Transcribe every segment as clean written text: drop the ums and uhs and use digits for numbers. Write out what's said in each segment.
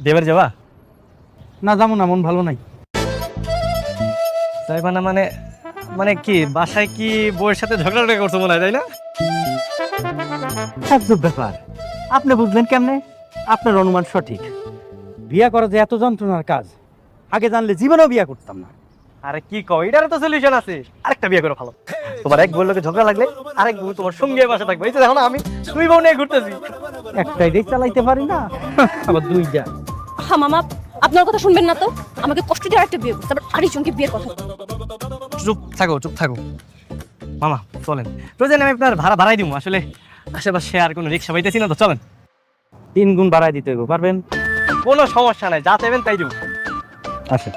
দেবার যাবা না যাবো না, মন ভালো নাই। যাইবা না মানে মানে কি বাসায় কি বউয়ের সাথে ঝগড়া করছো মনে হয়, তাই না? আজব ব্যাপার, আপনি বুঝলেন কেমনে? আপনার অনুমান সঠিক। বিয়া করা যে এত যন্ত্রণার কাজ, আগে জানলে জীবনেও বিয়া করতাম না। আরে কি কও, এটারও তো সলিউশন আছে। আরেকটা বিয়ে করে ভালো। তোমার এক বউর লোকে ঝগড়া লাগলে আরেক বউ তোমার সঙ্গে বাসা থাকবে। এই যে দেখো না, আমি দুই বউ নিয়ে ঘুরতেছি। একটাই দিয়ে চালাইতে পারি না, আবার দুইটা। হ্যাঁ মামা, আপনার কথা শুনবেন না তো? আমাকে কষ্ট দিয়ে আরেকটা বিয়ে করতে, আবার আরেকজনকে বিয়ের কথা। চুপ থাকো, চুপ থাকো। মামা চলেন, প্রয়োজনে আমি আপনার ভাড়া বাড়াই দিব। আসলে আশেপাশে আর কোনো রিক্সা পাইতেছি না তো, চলেন। 3 গুণ বাড়াই দিতে হবে, পারবেন? কোনো সমস্যা নাই, যা চাইবেন তাই দিব। আচ্ছা,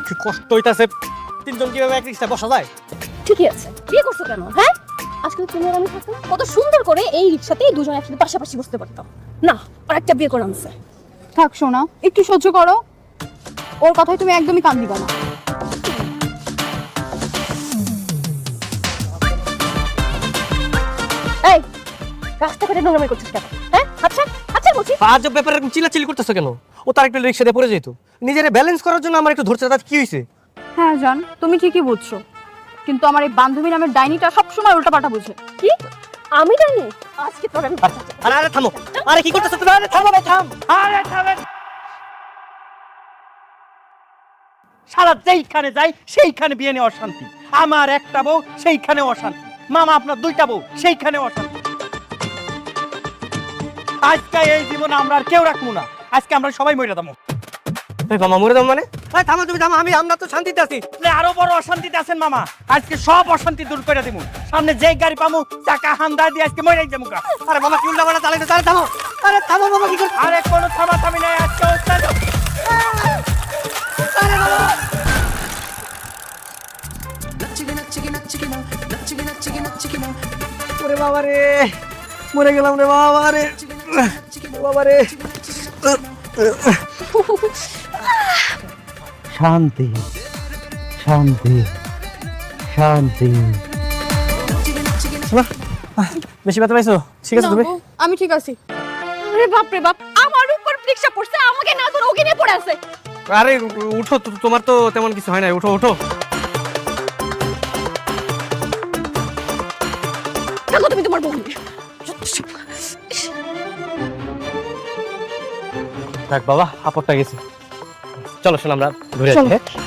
কি কষ্ট হইতাছে, তিনজন কিভাবে এক রিক্সায় বসা যায়? ঠিকই আছে, বিয়ে করছো কেন? হ্যাঁ, আজকে তুমি আর আমি থাকতাম, কত সুন্দর করে এই রিক্সাতেই দুজন একসাথে পাশাপাশি বসতে পারতাম। না, আরেকটা বিয়ে করে আনছে। থাক সোনা, একটু সহ্য করো। ওর কথায় তুমি একদমই কান দিবা না। এই, রাস্তাঘাটে নোংরামি করছিস কেন? হ্যাঁ, আচ্ছা আচ্ছা বলছি। আজব ব্যাপারে এরকম চিল্লাচিল্লি করতেছো কেন? ও তার একটা রিক্সা দিয়ে পড়ে যেত, নিজের ব্যালেন্স করার জন্য আমার একটু ধরছে। তার কি হয়েছে? হ্যাঁ জান, তুমি ঠিকই বুঝছো, কিন্তু আমার এই বান্ধবী নামের ডাইনিটা সবসময় উল্টাপাল্টা বুঝে। কি? আমি জানি? আজকে তোর আমি আরে আরে থামো, আরে কি করতেছো তুমি? আরে থামো ভাই, থাম। আরে থামেন। সারা যেইখানে যাই সেইখানে বিয়ে নিয়ে অশান্তি। আমার একটা বউ, সেইখানে অশান্তি। মামা আপনার 2টা বউ, সেইখানে অশান্তি। আজকে এই জীবনে আমরা আর কেউ রাখবো না, আজকে আমরা সবাই মরে যাবো। এই মামা মরে দাও মানে? এই থামো তুমি, থামো। আমরা তো শান্তিতে আছি। আরো বড় অশান্তিতে আছেন মামা, আজকে সব অশান্তি দূর করে দিব। সামনে যেই গাড়ি পামু চাকা হামদা দিয়ে আজকে মরে যাবো। আরে মামা কি উল্টা পাল্টা চালাইছো? আরে থামো, আরে থামো মামা, কি করছো? আরে কোনো থামাথামি নাই, আজকে আরে মামা, ওরে বাবা রে, মরে গেলাম রে বাবা রে, বাবা রে। শান্তি শান্তি শান্তি। বেশি ব্যথা পাইছো? ঠিক আছে তুমি? আমি ঠিক আছি। আরে বাপ রে বাপ, আমার উপর রিক্সা পড়ছে, আমাকে না ধরে ওকে নিয়ে পড়ে আছে। আরে উঠো, তোমার তো তেমন কিছু হয় না, উঠো উঠো। দেখো তুমি তোমার বউ নিয়ে। দেখ বাবা, আপদটা গেছে। চলো শোন, আমরা ঘুরে চলো। আসি।